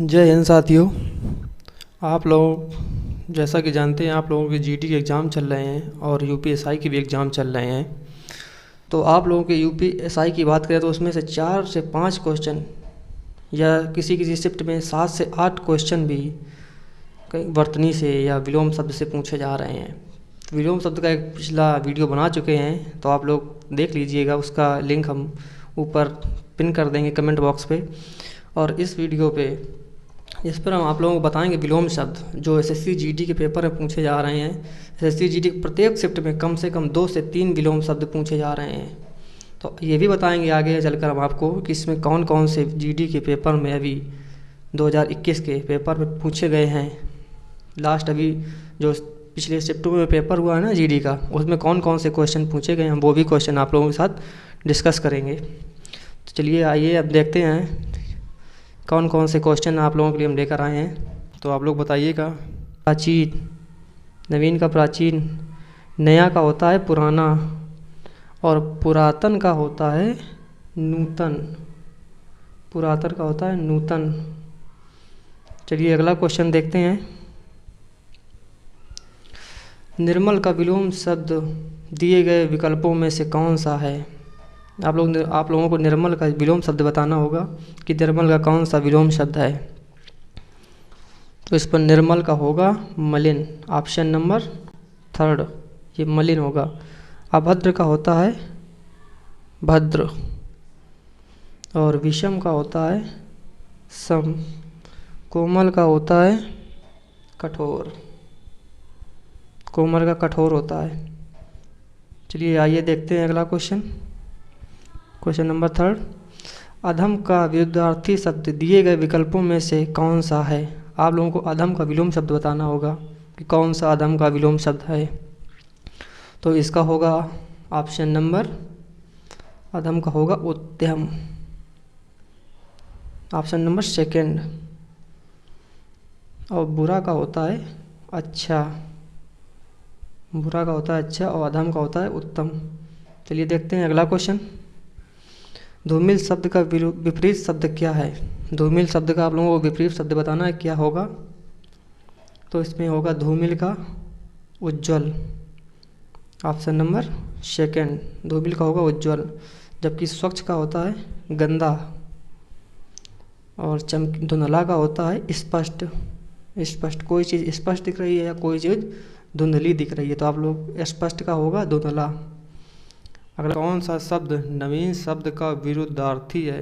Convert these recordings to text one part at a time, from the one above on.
जय हिंद साथियों। आप लोग जैसा कि जानते हैं, आप लोगों के जीडी के एग्ज़ाम चल रहे हैं और यूपीएसआई के भी एग्ज़ाम चल रहे हैं। तो आप लोगों के यूपीएसआई की बात करें तो उसमें से 4 से 5 क्वेश्चन या किसी किसी शिफ्ट में 7 से 8 क्वेश्चन भी कहीं वर्तनी से या विलोम शब्द से पूछे जा रहे हैं। विलोम शब्द का एक पिछला वीडियो बना चुके हैं, तो आप लोग देख लीजिएगा। उसका लिंक हम ऊपर पिन कर देंगे कमेंट बॉक्स पे। और इस वीडियो पे इस पर हम आप लोगों को बताएंगे विलोम शब्द जो एसएससी जीडी के पेपर में पूछे जा रहे हैं। एसएससी जीडी के प्रत्येक शिफ्ट में कम से कम 2 से 3 विलोम शब्द पूछे जा रहे हैं। तो ये भी बताएंगे आगे चलकर हम आपको कि इसमें कौन कौन से जीडी के पेपर में अभी 2021 के पेपर में पूछे गए हैं। लास्ट अभी जो पिछले सितंबर में पेपर हुआ है ना जीडी का, उसमें कौन कौन से क्वेश्चन पूछे गए हैं, वो भी क्वेश्चन आप लोगों के साथ डिस्कस करेंगे। तो चलिए आइए अब देखते हैं कौन कौन से क्वेश्चन आप लोगों के लिए हम लेकर आए हैं। तो आप लोग बताइएगा। प्राचीन, नवीन का प्राचीन, नया का होता है पुराना और पुरातन का होता है नूतन। पुरातन का होता है नूतन। चलिए अगला क्वेश्चन देखते हैं। निर्मल का विलोम शब्द दिए गए विकल्पों में से कौन सा है। आप लोगों को निर्मल का विलोम शब्द बताना होगा कि निर्मल का कौन सा विलोम शब्द है। तो इस पर निर्मल का होगा मलिन, ऑप्शन नंबर 3 ये मलिन होगा। अभद्र का होता है भद्र और विषम का होता है सम। कोमल का होता है कठोर, कोमल का कठोर होता है। चलिए आइए देखते हैं अगला क्वेश्चन। क्वेश्चन नंबर 3, अधम का विरुद्धार्थी शब्द दिए गए विकल्पों में से कौन सा है। आप लोगों को अधम का विलोम शब्द बताना होगा कि कौन सा अधम का विलोम शब्द है। तो इसका होगा ऑप्शन नंबर, अधम का होगा उद्यम, ऑप्शन नंबर 2। और बुरा का होता है अच्छा, बुरा का होता है अच्छा और अधम का होता है उत्तम। चलिए देखते हैं अगला क्वेश्चन। धूमिल शब्द का विपरीत शब्द क्या है। धूमिल शब्द का आप लोगों को विपरीत शब्द बताना है, क्या होगा। तो इसमें होगा धूमिल का उज्ज्वल, ऑप्शन नंबर 2। धूमिल का होगा उज्ज्वल, जबकि स्वच्छ का होता है गंदा और धुंधला का होता है स्पष्ट। स्पष्ट, कोई चीज़ स्पष्ट दिख रही है या कोई चीज़ धुंधली दिख रही है, तो आप लोग स्पष्ट का होगा धुंधला। अगला, कौन सा शब्द नवीन शब्द का विरुद्धार्थी है।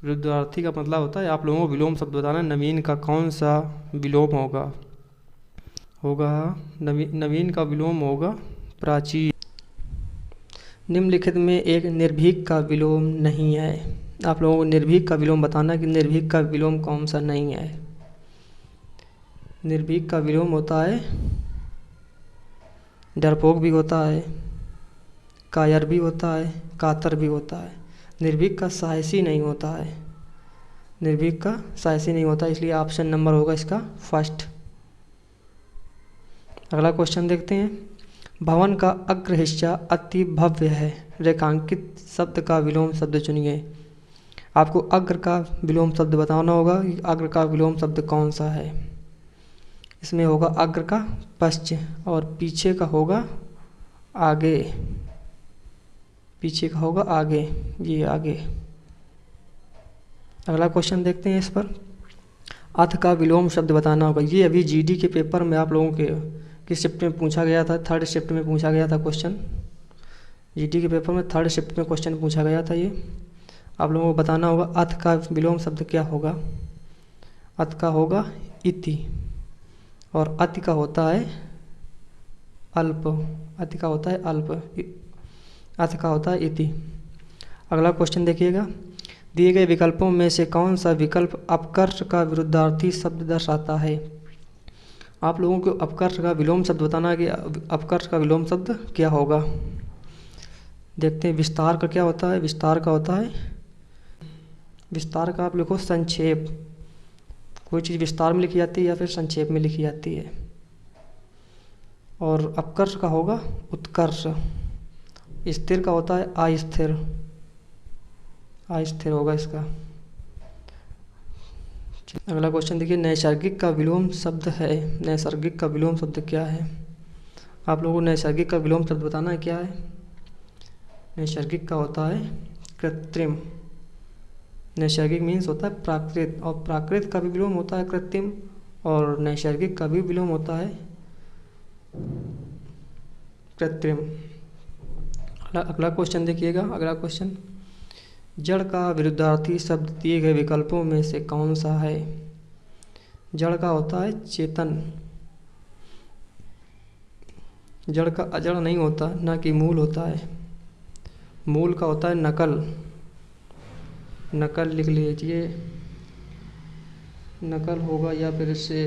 विरुद्धार्थी का मतलब होता है, आप लोगों को विलोम शब्द बताना है। नवीन का कौन सा विलोम होगा नवीन का विलोम होगा प्राचीन। निम्नलिखित में एक निर्भीक का विलोम नहीं है। आप लोगों को निर्भीक का विलोम बताना है कि निर्भीक का विलोम कौन सा नहीं है। निर्भीक का विलोम होता है डरपोक भी होता है, कायर भी होता है, कातर भी होता है। निर्भीक का साहसी नहीं होता है, निर्भीक का साहसी नहीं होता, इसलिए ऑप्शन नंबर होगा इसका 1। अगला क्वेश्चन देखते हैं। भवन का अग्र हिस्सा अति भव्य है, रेखांकित शब्द का विलोम शब्द चुनिए। आपको अग्र का विलोम शब्द बताना होगा कि अग्र का विलोम शब्द कौन सा है। इसमें होगा अग्र का पश्च और पीछे का होगा आगे, पीछे का होगा आगे, ये आगे। अगला क्वेश्चन देखते हैं। इस पर अथ का विलोम शब्द बताना होगा। ये अभी जीडी के पेपर में आप लोगों के किस शिफ्ट में पूछा गया था, 3rd शिफ्ट में पूछा गया था क्वेश्चन। जीडी के पेपर में 3rd शिफ्ट में क्वेश्चन पूछा गया था। ये आप लोगों को बताना होगा अथ का विलोम शब्द क्या होगा। अथ का होगा इति और अति का होता है अल्प, अति का होता है अल्प, अथ का होता है इति। अगला क्वेश्चन देखिएगा। दिए गए विकल्पों में से कौन सा विकल्प अपकर्ष का विरुद्धार्थी शब्द दर्शाता है। आप लोगों को अपकर्ष का विलोम शब्द बताना है कि अपकर्ष का विलोम शब्द क्या होगा। देखते हैं। विस्तार का क्या होता है। विस्तार का होता है, विस्तार का आप लिखो संक्षेप। कोई चीज़ विस्तार में लिखी जाती है या फिर संक्षेप में लिखी जाती है। और अपकर्ष का होगा उत्कर्ष। स्थिर का होता है अस्थिर, अस्थिर होगा इसका। अगला क्वेश्चन देखिए, नैसर्गिक का विलोम शब्द है। नैसर्गिक का विलोम शब्द क्या है? आप लोगों को नैसर्गिक का विलोम शब्द बताना है क्या है। नैसर्गिक का होता है कृत्रिम। नैसर्गिक मीन्स होता है प्राकृत, और प्राकृत का भी विलोम होता है कृत्रिम, और नैसर्गिक का भी विलोम होता है कृत्रिम। अगला क्वेश्चन देखिएगा। अगला क्वेश्चन, जड़ का विरुद्धार्थी शब्द दिए गए विकल्पों में से कौन सा है? जड़ का होता है चेतन। जड़ का अजड़ नहीं होता, ना कि मूल होता है। मूल का होता है नकल। नकल लिख लीजिए, नकल होगा, या फिर इससे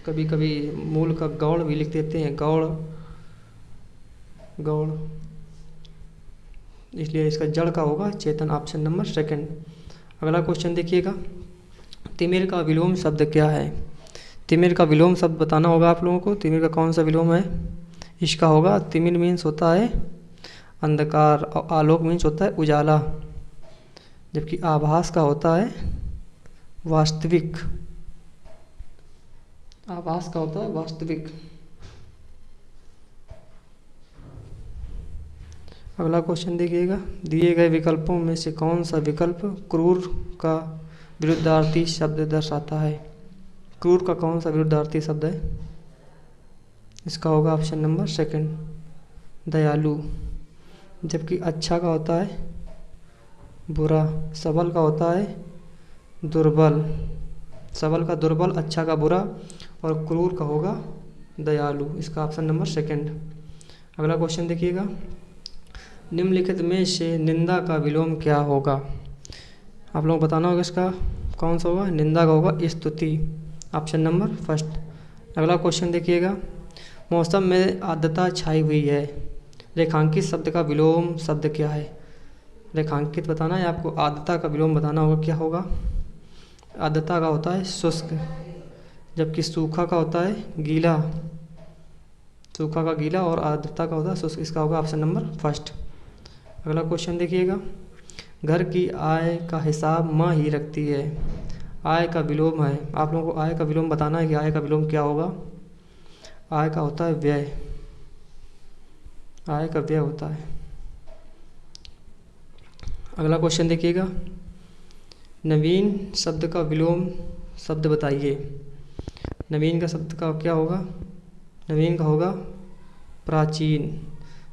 कभी कभी मूल का गौड़ भी लिख देते हैं, गौड़ गौड़, इसलिए इसका जड़ का होगा चेतन, ऑप्शन नंबर सेकंड। अगला क्वेश्चन देखिएगा, तिमिर का विलोम शब्द क्या है? तिमिर का विलोम शब्द बताना होगा आप लोगों को। तिमिर का कौन सा विलोम है? इसका होगा, तिमिर मीन्स होता है अंधकार, और आलोक मीन्स होता है उजाला, जबकि आभास का होता है वास्तविक। आभास का होता है वास्तविक। अगला क्वेश्चन देखिएगा, दिए गए विकल्पों में से कौन सा विकल्प क्रूर का विरुद्धार्थी शब्द दर्शाता है? क्रूर का कौन सा विरुद्धार्थी शब्द है? इसका होगा ऑप्शन नंबर सेकंड, दयालु। जबकि अच्छा का होता है बुरा, सबल का होता है दुर्बल। सबल का दुर्बल, अच्छा का बुरा, और क्रूर का होगा दयालु। इसका ऑप्शन नंबर सेकंड। अगला क्वेश्चन देखिएगा, निम्नलिखित में से निंदा का विलोम क्या होगा? आप लोगों को बताना होगा इसका कौन सा होगा। निंदा का होगा स्तुति, ऑप्शन नंबर फर्स्ट। अगला क्वेश्चन देखिएगा, मौसम में आर्द्रता छाई हुई है। रेखांकित शब्द का विलोम शब्द क्या है? रेखांकित बताना है आपको, आर्द्रता का विलोम बताना होगा, क्या होगा। आर्द्रता का होता है शुष्क, जबकि सूखा का होता है गीला। सूखा का गीला, और आर्द्रता का होता है शुष्क। इसका होगा ऑप्शन नंबर फर्स्ट। अगला क्वेश्चन देखिएगा, घर की आय का हिसाब माँ ही रखती है। आय का विलोम है, आप लोगों को आय का विलोम बताना है कि आय का विलोम क्या होगा। आय का होता है व्यय। आय का व्यय होता है। अगला क्वेश्चन देखिएगा, नवीन शब्द का विलोम शब्द बताइए। नवीन का शब्द का क्या होगा? नवीन का होगा प्राचीन,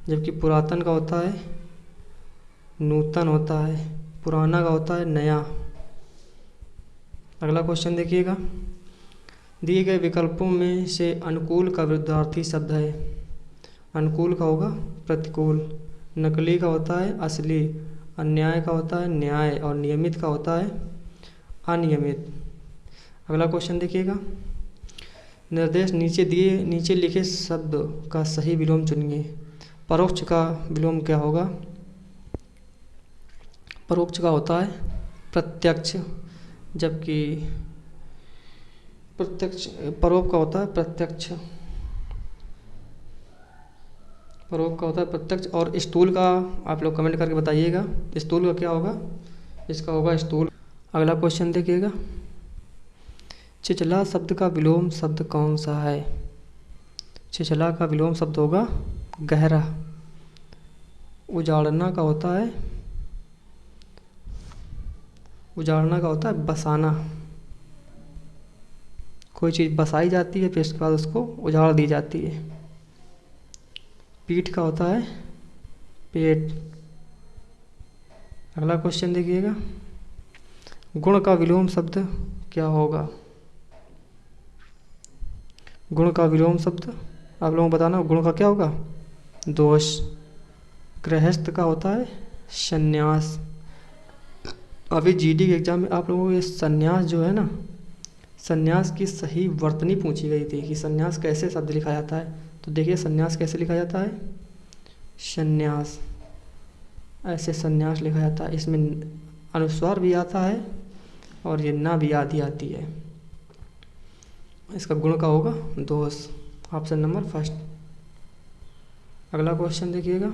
जबकि पुरातन का होता है नूतन होता है, पुराना का होता है नया। अगला क्वेश्चन देखिएगा, दिए गए विकल्पों में से अनुकूल का विरुद्धार्थी शब्द है। अनुकूल का होगा प्रतिकूल, नकली का होता है असली, अन्याय का होता है न्याय, और नियमित का होता है अनियमित। अगला क्वेश्चन देखिएगा, निर्देश नीचे लिखे शब्द का सही विलोम चुनिए। परोक्ष का विलोम क्या होगा? परोक्ष का होता है प्रत्यक्ष, जबकि परोक्ष का होता है प्रत्यक्ष। परोक्ष का होता है प्रत्यक्ष। और स्थूल का आप लोग कमेंट करके बताइएगा, स्थूल का क्या होगा। इसका होगा स्थूल। अगला क्वेश्चन देखिएगा, छिछला शब्द का विलोम शब्द कौन सा है? छिछला का विलोम शब्द होगा गहरा। उजाड़ना का होता है बसाना। कोई चीज़ बसाई जाती है, फिर उसके बाद उसको उजाड़ दी जाती है। पीठ का होता है पेट। अगला क्वेश्चन देखिएगा, गुण का विलोम शब्द क्या होगा? गुण का विलोम शब्द आप लोगों को बताना, गुण का क्या होगा? दोष। गृहस्थ का होता है संन्यास। अभी जीडी के एग्जाम में आप लोगों को ये संन्यास जो है ना, संन्यास की सही वर्तनी पूछी गई थी कि संन्यास कैसे शब्द लिखा जाता है। तो देखिए संन्यास कैसे लिखा जाता है, संन्यास, ऐसे संन्यास लिखा जाता है। इसमें अनुस्वार भी आता है और ये ना भी आदि आती है। इसका गुण का होगा दोष, ऑप्शन नंबर फर्स्ट। अगला क्वेश्चन देखिएगा,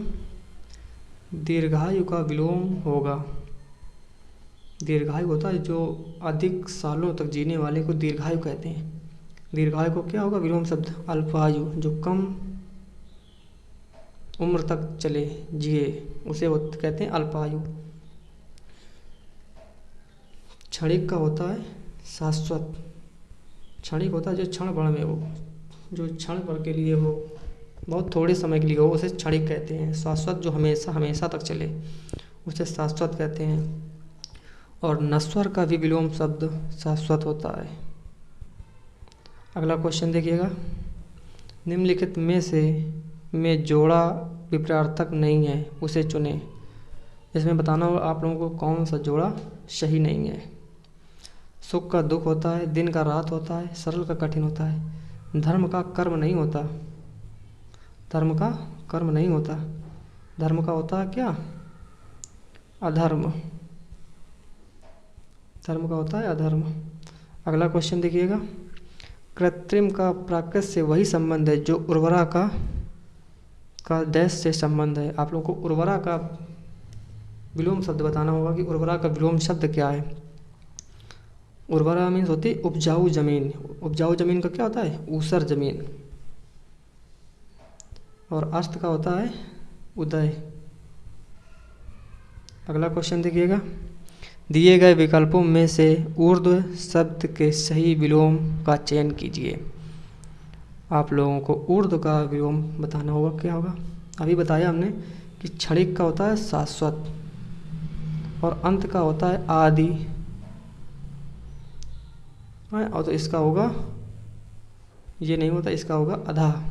दीर्घायु का विलोम होगा। दीर्घायु होता है जो अधिक सालों तक जीने वाले को दीर्घायु कहते हैं। दीर्घायु को क्या होगा विलोम शब्द? अल्पायु, जो कम उम्र तक चले जिए उसे वो कहते हैं अल्पायु। क्षणिक का होता है शाश्वत। क्षणिक होता है जो क्षण भर में हो, जो क्षण भर के लिए हो, बहुत थोड़े समय के लिए हो, उसे क्षणिक कहते हैं। शाश्वत जो हमेशा हमेशा तक चले उसे शाश्वत कहते हैं। और नश्वर का भी विलोम शब्द शाश्वत होता है। अगला क्वेश्चन देखिएगा, निम्नलिखित में से में जोड़ा विपरीतार्थक नहीं है, उसे चुनें। इसमें बताना होगा आप लोगों को कौन सा जोड़ा सही नहीं है। सुख का दुख होता है, दिन का रात होता है, सरल का कठिन होता है, धर्म का कर्म नहीं होता। धर्म का कर्म नहीं होता, धर्म का होता है क्या? अधर्म। धर्म का होता है अधर्म। अगला क्वेश्चन देखिएगा, कृत्रिम का प्राकृत से वही संबंध है जो उर्वरा का डैश से संबंध है। आप लोगों को उर्वरा का विलोम शब्द बताना होगा कि उर्वरा का विलोम शब्द क्या है। उर्वरा मीन्स होती है उपजाऊ जमीन। उपजाऊ जमीन का क्या होता है? ऊसर जमीन। और अस्त का होता है उदय। अगला क्वेश्चन देखिएगा, दिए गए विकल्पों में से ऊर्ध्व शब्द के सही विलोम का चयन कीजिए। आप लोगों को ऊर्ध्व का विलोम बताना होगा, क्या होगा? अभी बताया हमने कि क्षणिक का होता है शाश्वत और अंत का होता है आदि, और तो इसका होगा, ये नहीं होता, इसका होगा अधा।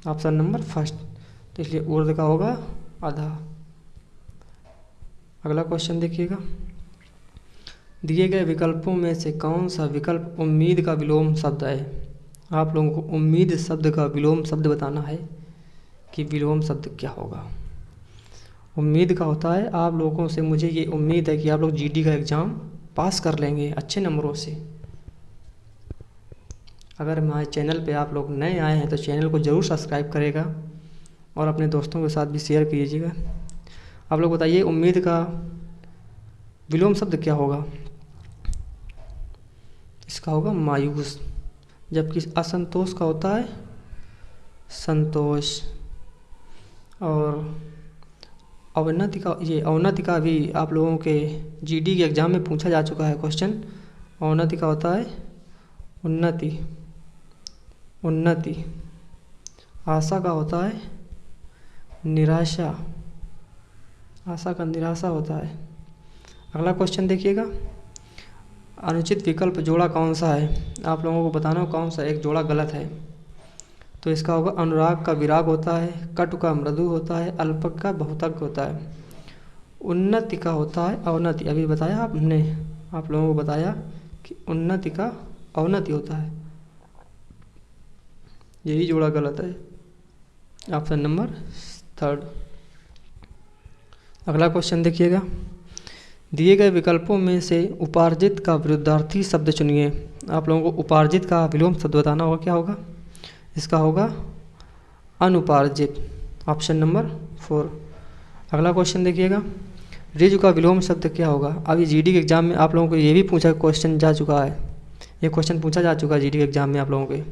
ऑप्शन नंबर फर्स्ट, तो इसलिए ऊर्ध्व का होगा आधा। अगला क्वेश्चन देखिएगा, दिए गए विकल्पों में से कौन सा विकल्प उम्मीद का विलोम शब्द है। आप लोगों को उम्मीद शब्द का विलोम शब्द बताना है कि विलोम शब्द क्या होगा। उम्मीद का होता है, आप लोगों से मुझे ये उम्मीद है कि आप लोग जीडी का एग्ज़ाम पास कर लेंगे अच्छे नंबरों से। अगर हमारे चैनल पे आप लोग नए आए हैं तो चैनल को ज़रूर सब्सक्राइब करेगा और अपने दोस्तों के साथ भी शेयर कीजिएगा। आप लोग बताइए उम्मीद का विलोम शब्द क्या होगा। इसका होगा मायूस, जबकि असंतोष का होता है संतोष। और अवनति का, ये अवनति का भी आप लोगों के जीडी के एग्ज़ाम में पूछा जा चुका है क्वेश्चन। अवनति का होता है उन्नति। उन्नति। आशा का होता है निराशा। आशा का निराशा होता है। अगला क्वेश्चन देखिएगा, अनुचित विकल्प जोड़ा कौन सा है। आप लोगों को बताना हो कौन सा एक जोड़ा गलत है। तो इसका होगा अनुराग का विराग होता है, कटु का मृदु होता है, अल्पक का बहुतक होता है। उन्नति का होता है अवनति। अभी बताया आपने, आप लोगों को बताया कि उन्नति का अवनति होता है, यही जोड़ा गलत है। Option number third. अगला क्वेश्चन देखिएगा, दिए गए विकल्पों में से उपार्जित का विरुद्धार्थी शब्द चुनिए। आप लोगों को उपार्जित का विलोम शब्द बताना होगा, क्या होगा? इसका होगा अनुपार्जित। Option number 4। अगला क्वेश्चन देखिएगा, ऋजु का विलोम शब्द क्या होगा। अभी जीडी के एग्जाम में आप लोगों को ये भी पूछा क्वेश्चन जा चुका है, ये क्वेश्चन पूछा जा चुका है जीडी के एग्जाम में आप लोगों के।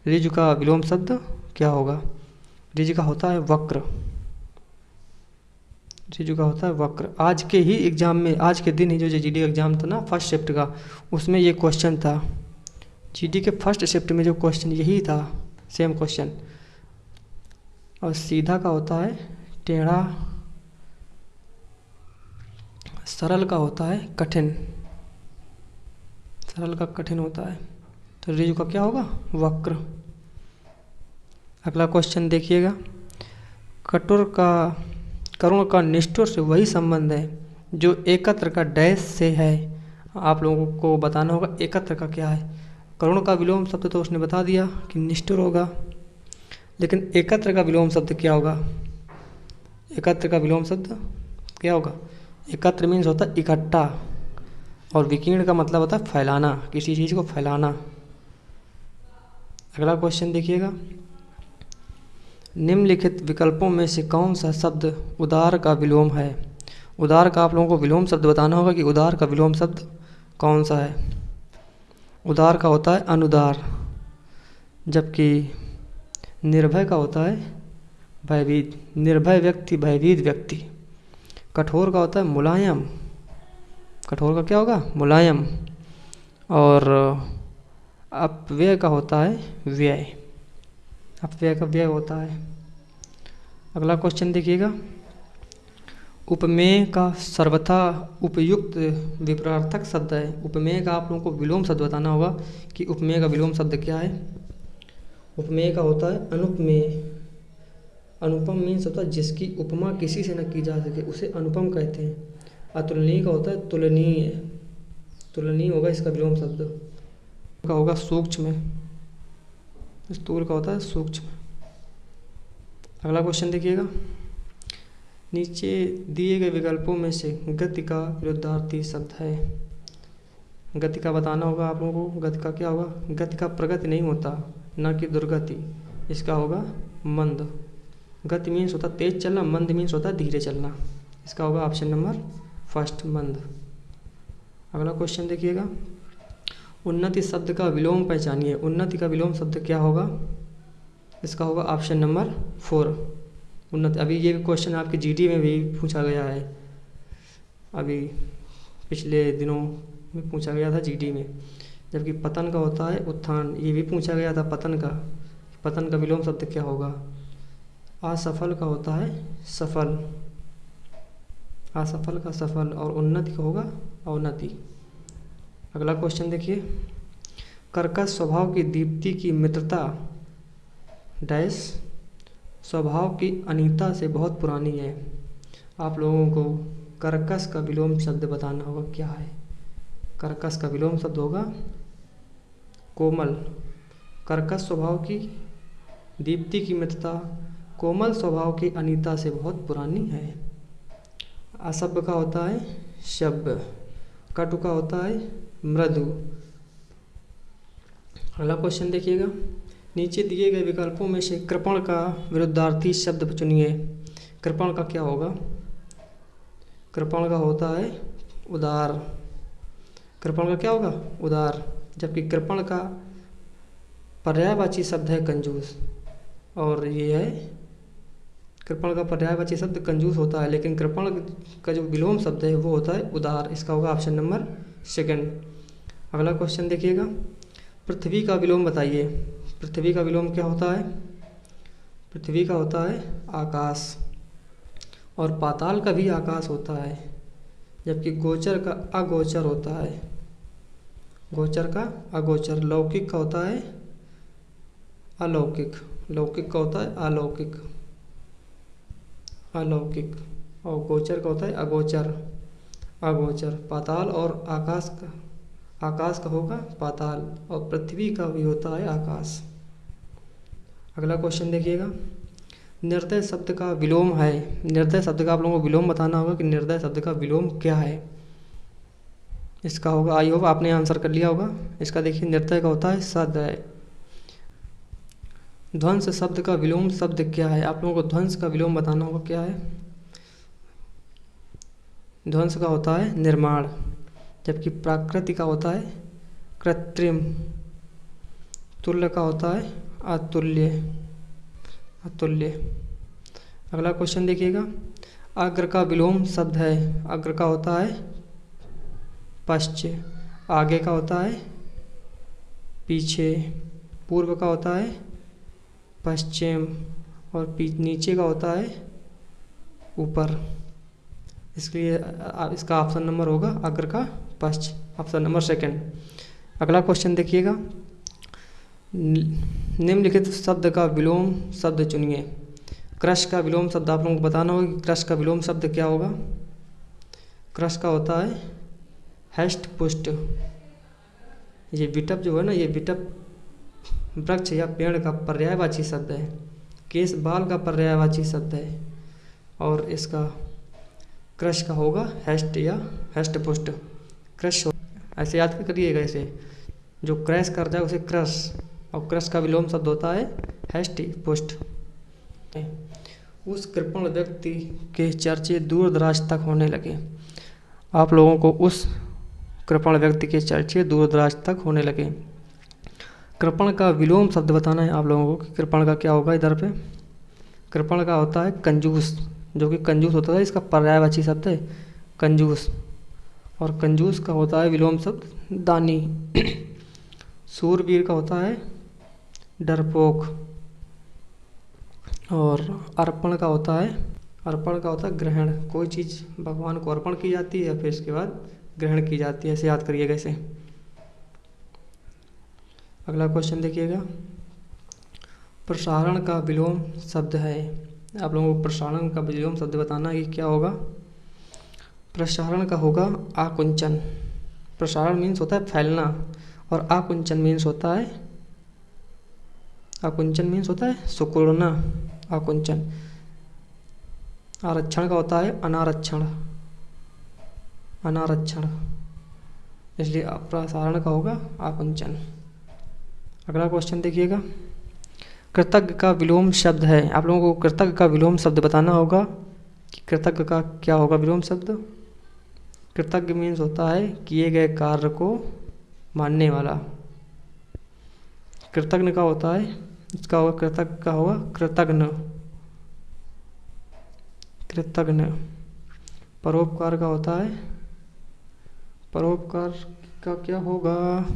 ऋजु का विलोम शब्द क्या होगा। ऋजु का होता है वक्र। ऋजु का होता है वक्र। आज के ही एग्ज़ाम में, आज के दिन ही जो जीडी का एग्ज़ाम था ना फर्स्ट शिफ्ट का, उसमें ये क्वेश्चन था। जीडी के फर्स्ट शिफ्ट में जो क्वेश्चन यही था, सेम क्वेश्चन। और सीधा का होता है टेढ़ा। सरल का होता है कठिन। सरल का कठिन होता है। तो ऋजु का क्या होगा? वक्र। अगला क्वेश्चन देखिएगा, करुण का निष्ठुर से वही संबंध है जो एकत्र का डैश से है। आप लोगों को बताना होगा एकत्र का क्या है। करुण का विलोम शब्द तो उसने बता दिया कि निष्ठुर होगा, लेकिन एकत्र का विलोम शब्द क्या होगा। एकत्र का विलोम शब्द क्या होगा। एकत्र मीन्स होता है इकट्ठा, और विकीर्ण का मतलब होता है फैलाना, किसी चीज़ को फैलाना। अगला क्वेश्चन देखिएगा, निम्नलिखित विकल्पों में से कौन सा शब्द उदार का विलोम है। उदार का आप लोगों को विलोम शब्द बताना होगा कि उदार का विलोम शब्द कौन सा है। उदार का होता है अनुदार, जबकि निर्भय का होता है भयभीत। निर्भय व्यक्ति, भयभीत व्यक्ति। कठोर का होता है मुलायम, कठोर का क्या होगा, मुलायम। और अपव्यय का होता है व्यय, अपव्यय का व्यय होता है। अगला क्वेश्चन देखिएगा, उपमेय का सर्वथा उपयुक्त विपरार्थक शब्द है। उपमेय का आप लोगों को विलोम शब्द बताना होगा कि उपमेय का विलोम शब्द क्या है। उपमेय का होता है अनुपमेय। अनुपम मीन्स होता है जिसकी उपमा किसी से न की जा सके, उसे अनुपम कहते हैं। अतुलनीय का होता है तुलनीय, तुलनीय होगा इसका विलोम शब्द। का होगा सूक्ष्म, स्थूल का होता है सूक्ष्म। अगला क्वेश्चन देखिएगा, नीचे दिए गए विकल्पों में से गति का विरुद्धार्थी शब्द है। गति का बताना होगा आप लोगों को। गति का क्या होगा, गति का प्रगति नहीं होता, न कि दुर्गति। इसका होगा मंद। गति मीन्स होता तेज चलना, मंद मीन्स होता धीरे चलना। इसका होगा ऑप्शन नंबर फर्स्ट, मंद। अगला क्वेश्चन देखिएगा, उन्नति शब्द का विलोम पहचानिए। उन्नति का विलोम शब्द क्या होगा, इसका होगा ऑप्शन नंबर 4, उन्नति। अभी ये क्वेश्चन आपके जीडी में भी पूछा गया है, अभी पिछले दिनों में पूछा गया था जीडी में। जबकि पतन का होता है उत्थान, ये भी पूछा गया था पतन का। पतन का विलोम शब्द क्या होगा। असफल का होता है सफल, असफल का सफल। और उन्नति का होगा अवनति। अगला क्वेश्चन देखिए, कर्कश स्वभाव की दीप्ति की मित्रता डैश स्वभाव की अनीता से बहुत पुरानी है। आप लोगों को कर्कश का विलोम शब्द बताना होगा क्या है। कर्कश का विलोम शब्द होगा कोमल। कर्कश स्वभाव की दीप्ति की मित्रता कोमल स्वभाव की अनीता से बहुत पुरानी है। असभ्य का होता है शब्द, कटु का होता है मृदु। अगला क्वेश्चन देखिएगा, नीचे दिए गए विकल्पों में से कृपण का विरुद्धार्थी शब्द चुनिए। कृपण का क्या होगा, कृपण का होता है उदार। कृपण का क्या होगा, उदार। जबकि कृपण का पर्यायवाची शब्द है कंजूस। और ये है, कृपण का पर्यायवाची शब्द कंजूस होता है, लेकिन कृपण का जो विलोम शब्द है वो होता है उदार। इसका होगा ऑप्शन नंबर 2। अगला क्वेश्चन देखिएगा, पृथ्वी का विलोम बताइए। पृथ्वी का विलोम क्या होता है, पृथ्वी का होता है आकाश। और पाताल का भी आकाश होता है, जबकि गोचर का अगोचर होता है। गोचर का अगोचर। लौकिक का होता है अलौकिक, लौकिक का होता है अलौकिक, अलौकिक। और गोचर का होता है अगोचर, अगोचर। पाताल और आकाश का, आकाश का होगा पाताल, और पृथ्वी का भी होता है आकाश। अगला क्वेश्चन देखिएगा, निर्दय शब्द का विलोम है। निर्दय शब्द का आप लोगों को विलोम बताना होगा कि निर्दय शब्द का विलोम क्या है। इसका होगा, आई होप आपने आंसर कर लिया होगा। इसका देखिए, निर्दय का होता है सदय। ध्वंस शब्द का विलोम शब्द क्या है। आप लोगों को ध्वंस का विलोम बताना होगा क्या है। ध्वंस का होता है निर्माण, जबकि प्राकृतिक का होता है कृत्रिम। तुल्य का होता है अतुल्य, अतुल्य। अगला क्वेश्चन देखिएगा, अग्र का विलोम शब्द है। अग्र का होता है पश्च। आगे का होता है पीछे। पूर्व का होता है पश्चिम। और नीचे का होता है ऊपर। इसलिए इसका ऑप्शन नंबर होगा अग्र का पश्च, ऑप्शन नंबर 2। अगला क्वेश्चन देखिएगा, निम्नलिखित शब्द का विलोम शब्द चुनिए। क्रश का विलोम शब्द आप लोगों को बताना होगा कि क्रश का विलोम शब्द क्या होगा। क्रश का होता है हष्ट पुष्ट। ये विटप जो है ना, ये विटप वृक्ष या पेड़ का पर्यायवाची शब्द है। केस बाल का पर्यायवाची शब्द है। और इसका क्रश का होगा हष्ट या हष्ट पुष्ट। क्रश ऐसे याद करिएगा, इसे जो क्रैश कर जाए उसे क्रश। और क्रश का विलोम शब्द होता है हष्ट पुष्ट। उस कृपण व्यक्ति के चर्चे दूर दराज तक होने लगे। आप लोगों को उस कृपण व्यक्ति के चर्चे दूर दराज तक होने लगे। कृपण का विलोम शब्द बताना है आप लोगों को कि कृपण का क्या होगा इधर पे। कृपण का होता है कंजूस, जो कि कंजूस होता है, इसका पर्यायवाची शब्द है कंजूस। और कंजूस का होता है विलोम शब्द दानी। सूरवीर का होता है डरपोक। और अर्पण का होता है ग्रहण। कोई चीज़ भगवान को अर्पण की जाती है, फिर इसके बाद ग्रहण की जाती है, ऐसे याद करिएगा इसे। अगला क्वेश्चन देखिएगा, प्रसारण का विलोम शब्द है। आप लोगों को प्रसारण का विलोम शब्द बताना है कि क्या होगा। प्रसारण का होगा आकुंचन। प्रसारण मीन्स होता है फैलना, और आकुंचन मीन्स होता है सिकुड़ना। आकुंचन। आरक्षण का होता है अनारक्षण। इसलिए प्रसारण का होगा आकुंचन। अगला क्वेश्चन देखिएगा, कृतज्ञ का विलोम शब्द है। आप लोगों को कृतज्ञ का विलोम शब्द बताना होगा कि कृतज्ञ का क्या होगा विलोम शब्द। कृतज्ञ मीन्स होता है किए गए कार्य को मानने वाला। कृतज्ञ का होता है, इसका होगा कृतज्ञ का होगा कृतज्ञ। परोपकार का होता है, परोपकार का क्या होगा।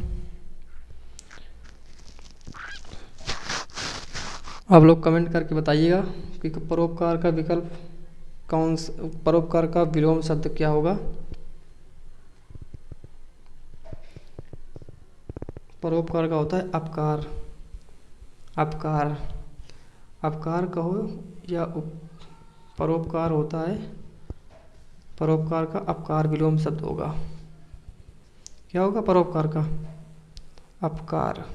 आप लोग कमेंट करके बताइएगा कि परोपकार का विकल्प परोपकार का विलोम शब्द क्या होगा। परोपकार का होता है अपकार कहो या परोपकार होता है, परोपकार का अपकार विलोम शब्द होगा। क्या होगा परोपकार का अपकार।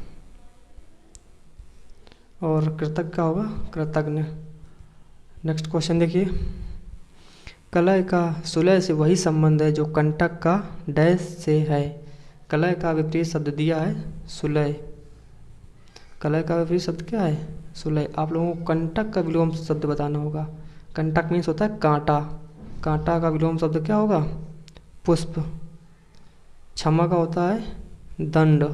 और कृतज्ञ का होगा कृतज्ञ। नेक्स्ट क्वेश्चन देखिए, कलय का सुलय से वही संबंध है जो कंटक का डैश से है। कलय का विपरीत शब्द दिया है सुलय। कलय का विपरीत शब्द क्या है सुलय। आप लोगों को कंटक का विलोम शब्द बताना होगा। कंटक मीन्स होता है कांटा। कांटा का विलोम शब्द क्या होगा पुष्प। क्षमा का होता है दंड।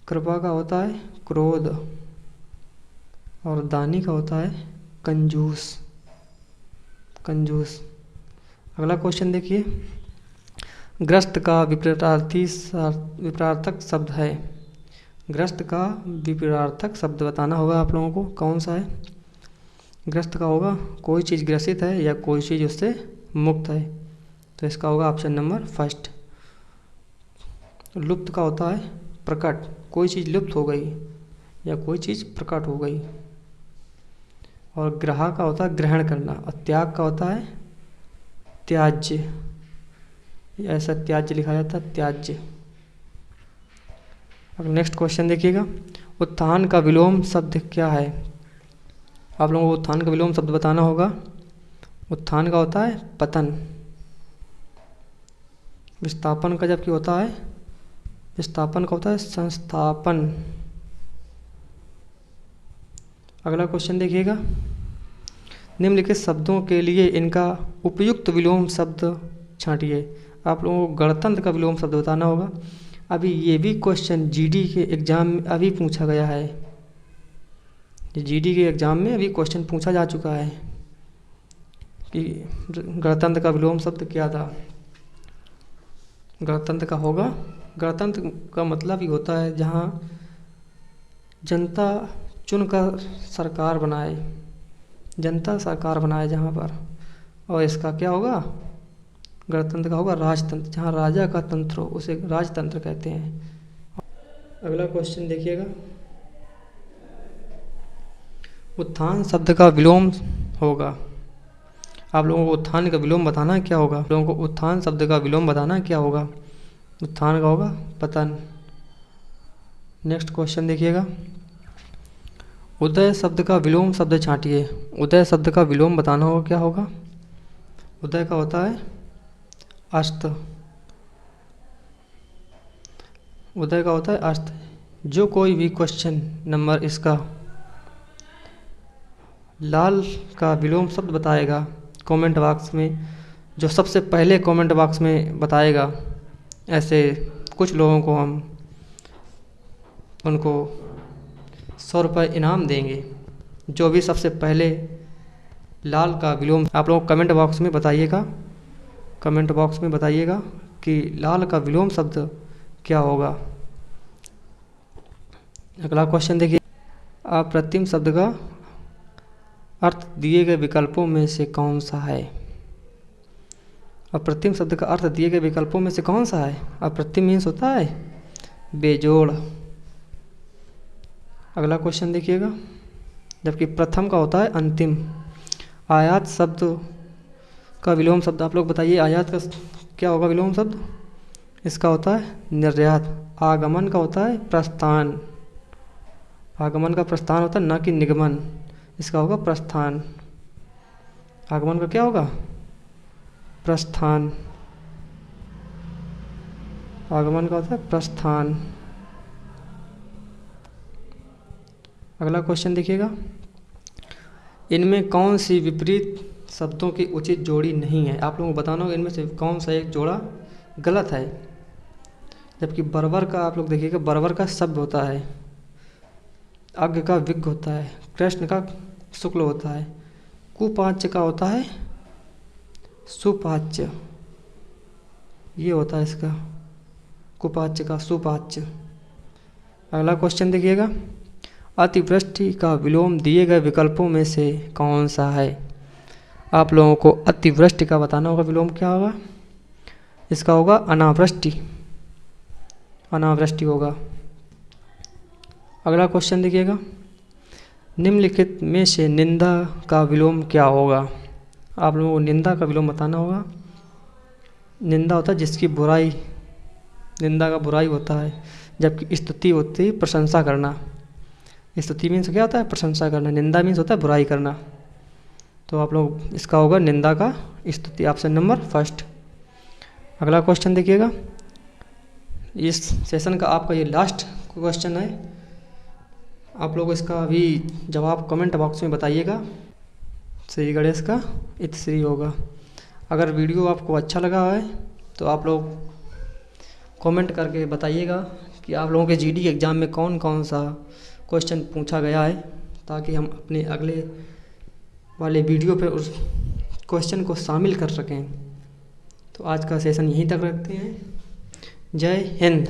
कृपा का होता है क्रोध। और दानी का होता है कंजूस। अगला क्वेश्चन देखिए, ग्रस्त का विपरीतार्थक शब्द है। ग्रस्त का विपरीतार्थक शब्द बताना होगा आप लोगों को, कौन सा है। ग्रस्त का होगा कोई चीज़ ग्रसित है या कोई चीज़ उससे मुक्त है, तो इसका होगा ऑप्शन नंबर फर्स्ट। लुप्त का होता है प्रकट। कोई चीज़ लुप्त हो गई या कोई चीज़ प्रकट हो गई। और ग्राह का होता है ग्रहण करना। और त्याग का होता है त्याज्य। ऐसा त्याज्य लिखा जाता है त्याज्य। अब नेक्स्ट क्वेश्चन देखिएगा, उत्थान का विलोम शब्द क्या है। आप लोगों को उत्थान का विलोम शब्द बताना होगा। उत्थान का होता है पतन। विस्थापन का जबकि होता है, विस्थापन का होता है संस्थापन। अगला क्वेश्चन देखिएगा, निम्नलिखित शब्दों के लिए इनका उपयुक्त विलोम शब्द छांटिए। आप लोगों को गणतंत्र का विलोम शब्द बताना होगा। अभी ये भी क्वेश्चन जीडी के एग्ज़ाम में अभी पूछा गया है। जीडी के एग्ज़ाम में अभी क्वेश्चन पूछा जा चुका है कि गणतंत्र का विलोम शब्द क्या था। गणतंत्र का होगा, गणतंत्र का मतलब ही होता है जहाँ जनता चुनकर सरकार बनाए, जनता सरकार बनाए जहाँ पर। और इसका क्या होगा गणतंत्र का होगा राजतंत्र। जहाँ राजा का तंत्र हो उसे राजतंत्र कहते हैं। अगला क्वेश्चन देखिएगा, उत्थान शब्द का विलोम होगा। आप लोगों को उत्थान का विलोम बताना क्या होगा। आप लोगों को उत्थान शब्द का विलोम बताना क्या होगा। उत्थान का होगा पतन। नेक्स्ट क्वेश्चन देखिएगा, उदय शब्द का विलोम शब्द छांटिए। उदय शब्द का विलोम बताना होगा क्या होगा। उदय का होता है अस्त। उदय का होता है अस्त। जो कोई भी क्वेश्चन नंबर इसका लाल का विलोम शब्द बताएगा कमेंट बॉक्स में। जो सबसे पहले कमेंट बॉक्स में बताएगा, ऐसे कुछ लोगों को हम उनको 100 रुपये इनाम देंगे। जो भी सबसे पहले लाल का विलोम, आप लोग कमेंट बॉक्स में बताइएगा, कमेंट बॉक्स में बताइएगा कि लाल का विलोम शब्द क्या होगा। अगला क्वेश्चन देखिए, अप्रतिम शब्द का अर्थ दिए गए विकल्पों में से कौन सा है? अप्रतिम शब्द का अर्थ दिए गए विकल्पों में से कौन सा है? अप्रतिम मीन्स होता है बेजोड़। अगला क्वेश्चन देखिएगा, जबकि प्रथम का होता है अंतिम। आयात शब्द का विलोम शब्द आप लोग बताइए, आयात का क्या होगा विलोम शब्द? इसका होता है निर्यात। आगमन का होता है प्रस्थान। आगमन का प्रस्थान होता है, ना कि निगमन। इसका होगा प्रस्थान। आगमन का क्या होगा? प्रस्थान। आगमन का होता है प्रस्थान। अगला क्वेश्चन देखिएगा, इनमें कौन सी विपरीत शब्दों की उचित जोड़ी नहीं है? आप लोगों को बताना होगा इनमें से कौन सा एक जोड़ा गलत है। जबकि बर्बर का आप लोग देखिएगा, बर्बर का शब्द होता है, अग्ग का विग्ग होता है, कृष्ण का शुक्ल होता है, कुपाच्य का होता है सुपाच्य। ये होता है इसका कुपाच्य का सुपाच्य। अगला क्वेश्चन देखिएगा, अतिवृष्टि का विलोम दिए गए विकल्पों में से कौन सा है? आप लोगों को अतिवृष्टि का बताना होगा विलोम क्या होगा। इसका होगा अनावृष्टि। अनावृष्टि होगा। अगला क्वेश्चन देखिएगा, निम्नलिखित में से निंदा का विलोम क्या होगा? आप लोगों को निंदा का विलोम बताना होगा। निंदा होता है जिसकी बुराई, निंदा का बुराई होता है। जबकि स्तुति होती है प्रशंसा करना। स्तुति मीन्स क्या होता है? प्रशंसा करना। निंदा मीन्स होता है बुराई करना। तो आप लोग इसका होगा निंदा का स्तुति, ऑप्शन नंबर फर्स्ट। अगला क्वेश्चन देखिएगा, इस सेशन का आपका ये लास्ट क्वेश्चन है। आप लोग इसका अभी जवाब कमेंट बॉक्स में बताइएगा। श्री गणेश का इत श्री होगा। अगर वीडियो आपको अच्छा लगा है तो आप लोग कमेंट करके बताइएगा कि आप लोगों के जीडी एग्ज़ाम में कौन कौन सा क्वेश्चन पूछा गया है, ताकि हम अपने अगले वाले वीडियो पे उस क्वेश्चन को शामिल कर सकें। तो आज का सेशन यहीं तक रखते हैं। जय हिंद।